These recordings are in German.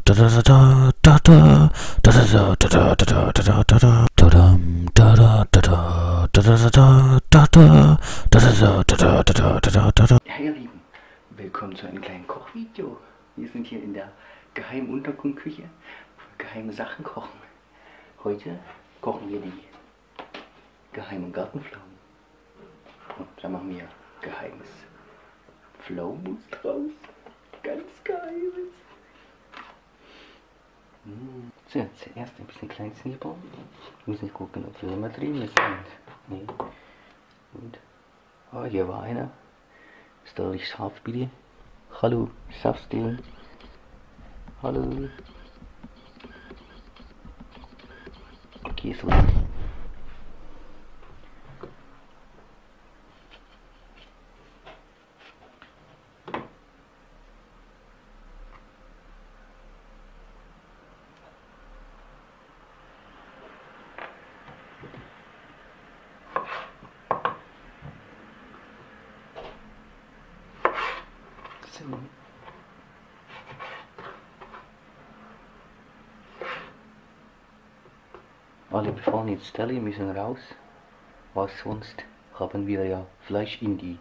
ihr Lieben, willkommen zu einem kleinen Kochvideo. Wir sind hier in der geheimen Untergrundküche, wo wir geheime Sachen kochen. Heute kochen wir die geheimen Gartenpflaumen. Und da machen wir geheimes Pflaumenmus draus. Ganz geheimes. So, zuerst ein bisschen Kleinznieper. Ich muss nicht gucken, ob hier immer drin ist. Nee. Gut. Ah, hier war einer. Ist da nicht scharf, bitte? Hallo, schaffst du? Hallo. Okay, so. Alle befahrenen Stelle müssen raus, was sonst haben wir ja Fleisch in die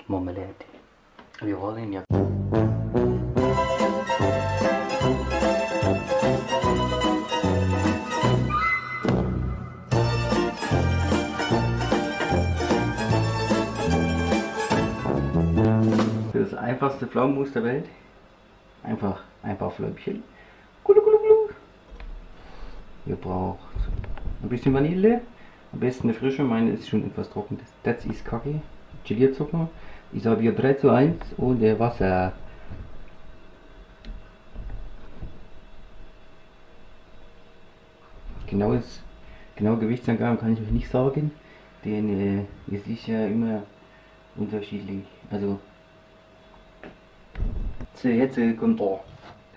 Marmelade. Wir wollen ja das einfachste Pflaumenmus der Welt. Einfach ein paar Fläumchen. Ihr braucht ein bisschen Vanille. Am besten eine frische, meine ist schon etwas trocken. Das ist Kacke. Gelierzucker. Ich habe hier 3:1 und Wasser. Genaue Gewichtsangaben kann ich euch nicht sagen, denn es ist ja immer unterschiedlich. Also so, jetzt kommt der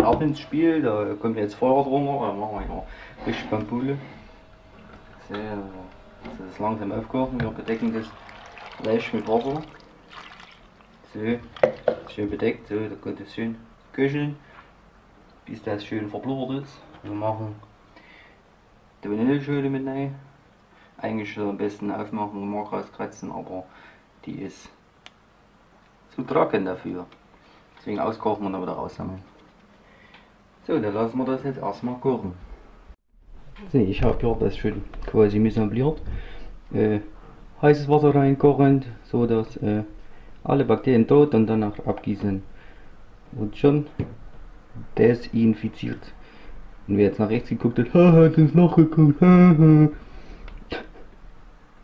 Hauch ins Spiel, da kommt jetzt Feuer drunter, dann machen wir ja richtig Bambule. So, das ist langsam aufkochen, wir bedecken das leicht mit Wasser. So, schön bedeckt, so, da kommt es schön köcheln, bis das schön verblubbert ist. Wir machen die Vanilleschale mit rein. Eigentlich am besten aufmachen und mal rauskratzen, aber die ist zu trocken dafür. Deswegen auskochen und dann wieder raussammeln. So, dann lassen wir das jetzt erstmal kochen. So, ich habe hier das schon quasi missambliert. Heißes Wasser reinkochend, so dass alle Bakterien tot und danach abgießen. Und schon desinfiziert. Und wer jetzt nach rechts geguckt hat, hat ins Loch geguckt.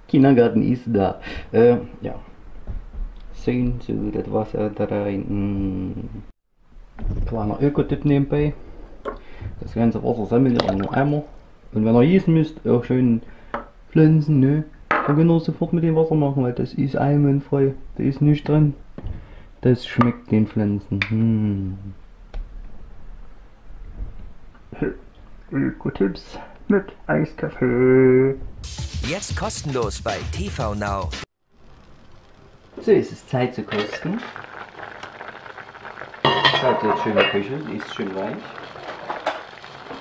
Kindergarten ist da. Ja. Schön so das Wasser da rein. Kleiner Ökotipp nebenbei. Das ganze Wasser sammelt in einen Eimer. Und wenn ihr gießen müsst, auch schön pflanzen, ne? Dann könnt ihr sofort mit dem Wasser machen, weil das ist einwandfrei. Da ist nichts drin. Das schmeckt den Pflanzen. Ökotipps mit Eiskaffee. Jetzt kostenlos bei TV Now. So, ist es Zeit zu kosten. Das hat jetzt schön geköchelt, die ist schön weich.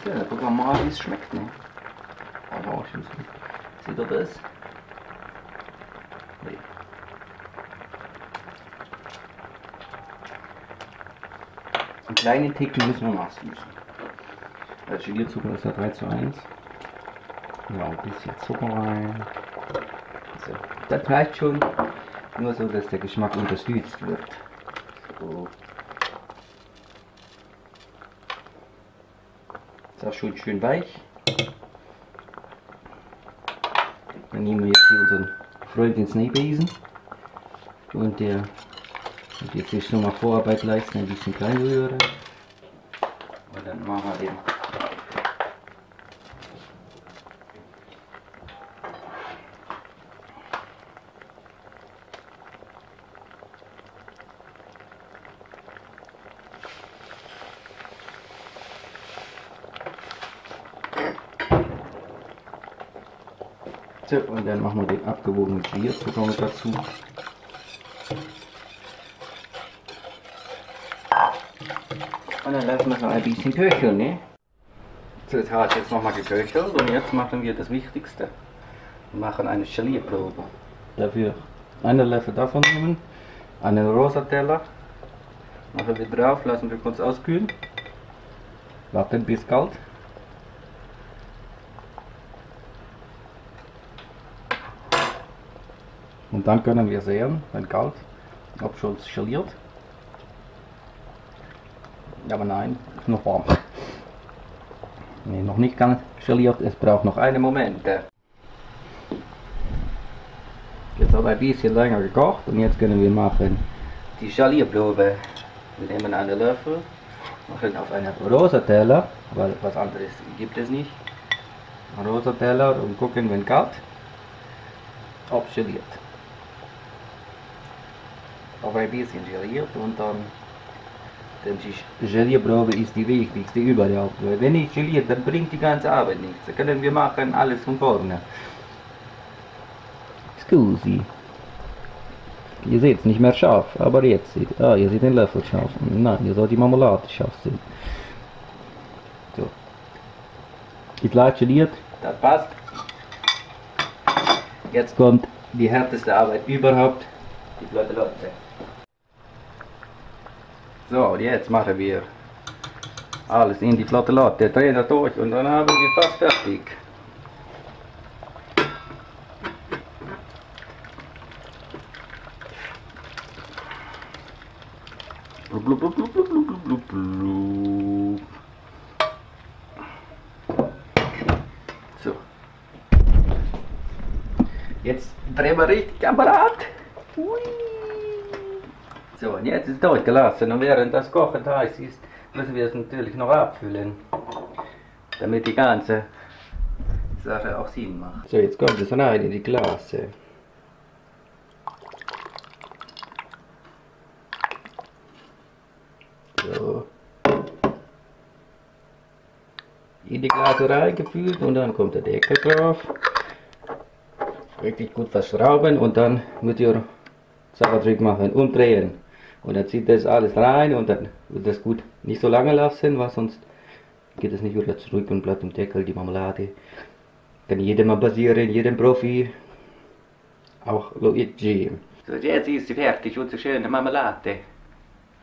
So, dann gucken wir mal, wie es schmeckt. Ne? Aber auch schon so. Seht ihr das? Nee. Einen kleinen Ticken müssen wir nachsüßen. Das Gelierzucker ist ja 3:1. Ja, ein bisschen Zucker rein. So, das reicht schon. Nur so, dass der Geschmack unterstützt wird. So. Ist auch schon schön weich. Dann nehmen wir jetzt hier unseren Freund ins Nähbesen. Und der wird jetzt hier schon mal Vorarbeit leisten, ein bisschen klein rühren. Und dann machen wir den So, und dann machen wir den abgewogenen Gelierzucker mit dazu. Und dann lassen wir es noch ein bisschen köcheln, ne? So, das hat jetzt nochmal geköchelt und jetzt machen wir das Wichtigste. Wir machen eine Gelierprobe. Dafür einen Löffel davon nehmen, einen rosa Teller, machen wir drauf, lassen wir kurz auskühlen, warten bis kalt. Und dann können wir sehen, wenn kalt, ob schon geliert. Aber nein, ist noch warm. Nee, noch nicht ganz geliert, es braucht noch einen Moment. Jetzt hat ein bisschen länger gekocht und jetzt können wir machen die Gelierprobe. Wir nehmen einen Löffel, machen auf einen rosa Teller, weil was anderes gibt es nicht. Ein rosa Teller und gucken, wenn kalt, ob geliert. Auf ein bisschen geliert und dann die Gelierprobe ist die wichtigste überhaupt. Wenn nicht geliert, dann bringt die ganze Arbeit nichts. Da können wir machen alles von vorne. Scusi. Ihr seht es nicht mehr scharf, aber jetzt seht ihr seht den Löffel scharf. Nein, ihr sollt die Marmelade scharf sehen. So. Ist leicht geliert, das passt. Jetzt kommt die härteste Arbeit überhaupt, die platte Lotte. So, und jetzt machen wir alles in die platte Lotte, drehen das durch und dann haben wir fast fertig. Blub, blub, blub, blub, blub, blub, blub. So. Jetzt drehen wir richtig am Rad. Hui. So, und jetzt ist es durchgelassen und während das Kochen heiß ist, müssen wir es natürlich noch abfüllen, damit die ganze Sache auch Sinn macht. So, jetzt kommt es rein in die Glase. So. In die Glase reingefüllt und dann kommt der Deckel drauf. Richtig gut verschrauben und dann müsst ihr Zaubertrick machen, umdrehen. Und dann zieht das alles rein und dann wird das gut nicht so lange lassen, weil sonst geht es nicht wieder zurück und bleibt im Deckel die Marmelade. Kann jedem mal passieren, jedem Profi, auch Luigi. So, jetzt ist sie fertig, unsere schöne Marmelade.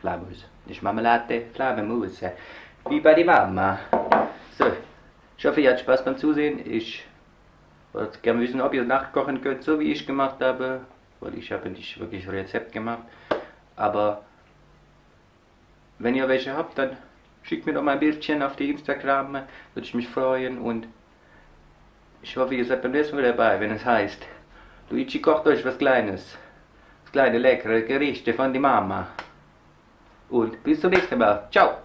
Pflaumenmus, nicht Marmelade, Pflaumenmus, wie bei der Mama. So, ich hoffe, ihr habt Spaß beim Zusehen. Ich würde gerne wissen, ob ihr nachkochen könnt, so wie ich gemacht habe, weil ich habe nicht wirklich Rezept gemacht. Aber wenn ihr welche habt, dann schickt mir doch mal ein Bildchen auf die Instagram, würde ich mich freuen. Und ich hoffe, ihr seid beim nächsten Mal dabei, wenn es heißt, Luigi kocht euch was Kleines. Das kleine leckere Gerichte von der Mama. Und bis zum nächsten Mal. Ciao!